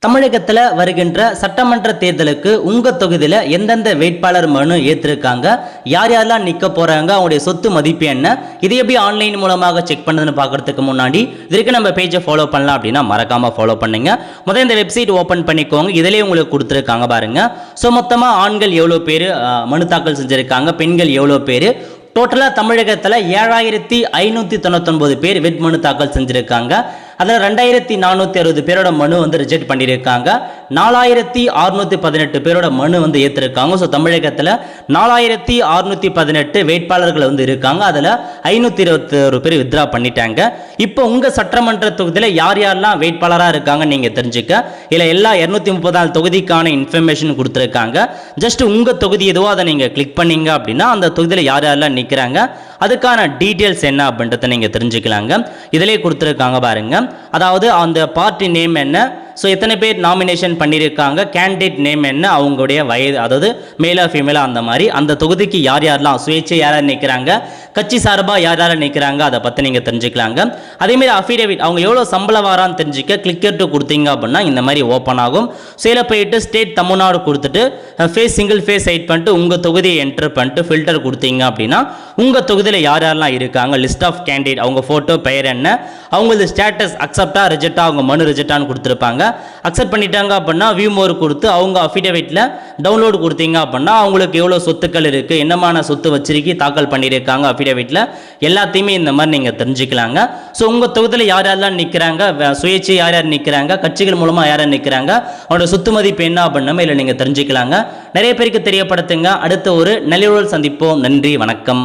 தமிழகத்தில் வருகின்ற சட்டமன்ற தேர்தலுக்கு உங்கள் தொகுதியில் எந்தெந்த வேட்பாளர் மனு ஏற்றிருக்காங்க, யார் யாரெல்லாம் நிற்க போகிறாங்க, அவங்களுடைய சொத்து மதிப்பு என்ன, இதை எப்படி ஆன்லைன் மூலமாக செக் பண்ணுறதுன்னு பார்க்குறதுக்கு முன்னாடி இதற்கு நம்ம பேஜை ஃபாலோ பண்ணலாம் அப்படின்னா மறக்காமல் ஃபாலோ பண்ணுங்க. முதல்ல இந்த வெப்சைட் ஓப்பன் பண்ணிக்கோங்க. இதிலே உங்களுக்கு கொடுத்துருக்காங்க பாருங்கள். ஸோ மொத்தமாக ஆண்கள் எவ்வளோ பேர் மனு தாக்கல் செஞ்சுருக்காங்க, பெண்கள் எவ்வளோ பேர், டோட்டலாக தமிழகத்தில் 7599 பேர் வேட்புமனு தாக்கல் செஞ்சுருக்காங்க. அதில் 2460 பேரோட மனு ரிஜெக்ட் பண்ணியிருக்காங்க. 4618 பேரோட மனு ஏற்றிருக்காங்க. ஸோ தமிழகத்தில் 4618 வேட்பாளர்கள் இருக்காங்க. அதில் 521 பேர் வித்ரா பண்ணிட்டாங்க. இப்போ உங்கள் சட்டமன்ற தொகுதியில் யார் யாரெல்லாம் வேட்பாளராக இருக்காங்க நீங்கள் தெரிஞ்சுக்க இல்லை எல்லா 234 தொகுதிக்கான இன்ஃபர்மேஷன் கொடுத்துருக்காங்க. ஜஸ்ட் உங்கள் தொகுதி எதுவோ அதை நீங்கள் கிளிக் பண்ணீங்க அப்படின்னா அந்த தொகுதியில் யார் யாரெல்லாம் நிற்கிறாங்க அதுக்கான டீட்டெயில்ஸ் என்ன அப்படின்றத நீங்கள் தெரிஞ்சுக்கலாங்க. இதிலே கொடுத்துருக்காங்க பாருங்க. அதாவது அந்த பார்ட்டி நேம் என்ன, ஸோ எத்தனை பேர் நாமினேஷன் பண்ணியிருக்காங்க, கேண்டிடேட் நேம் என்ன, அவங்களுடைய வயது, அதாவது மேலா ஃபீமேலா, அந்த மாதிரி அந்த தொகுதிக்கு யார் யாரெல்லாம் சுயேட்சை யார் யார் நிற்கிறாங்க, கட்சி சார்பாக யார் யார் நிற்கிறாங்க அதை பற்றி நீங்கள் தெரிஞ்சுக்கலாங்க. அதேமாரி அஃபிடேவிட் அவங்க எவ்வளோ சம்பளம் வரான்னு தெரிஞ்சுக்க கிளிக்கர் கொடுத்தீங்க அப்படின்னா இந்த மாதிரி ஓப்பன் ஆகும். ஸோ இதில் போயிட்டு ஸ்டேட் தமிழ்நாடு கொடுத்துட்டு சிங்கிள் ஃபேஸ் ஹைட் பண்ணிட்டு உங்கள் தொகுதியை என்டர் பண்ணிட்டு ஃபில்டர் கொடுத்தீங்க அப்படின்னா உங்கள் தொகுதியில் யார் யாரெல்லாம் இருக்காங்க, லிஸ்ட் ஆஃப் கேண்டிடேட், அவங்க ஃபோட்டோ, பெயர் என்ன, அவங்களது ஸ்டேட்டஸ் அக்செப்டா ரிஜெக்டா, அவங்க மனு ரிஜெக்டான்னு கொடுத்துருப்பாங்க. அக்செப்ட் பண்ணிட்டாங்க அப்படின்னா வியூ மோர் கொடுத்து அவங்க அஃபிடேவிட்டில் டவுன்லோடு கொடுத்தீங்க அப்படின்னா அவங்களுக்கு எவ்வளோ சொத்துக்கள் இருக்குது, என்னமான சொத்து வச்சிருக்கி தாக்கல் பண்ணியிருக்காங்க அஃபிடேவிட்டில் எல்லாத்தையுமே இந்த மாதிரி நீங்கள் தெரிஞ்சுக்கலாங்க. ஸோ உங்கள் தொகுதியில் யார் யாரெல்லாம் நிற்கிறாங்க, சுயேட்சை யார் யார் நிற்கிறாங்க, கட்சிகள் மூலமாக யார் யார் நிற்கிறாங்க, அவங்களோட சொத்து மதிப்பு என்ன அப்படின்னா இல்லை நீங்கள் தெரிஞ்சுக்கலாங்க. நிறைய பேருக்கு தெரியப்படுத்துங்க. அடுத்த ஒரு நல்ல சந்திப்போம். நன்றி, வணக்கம்.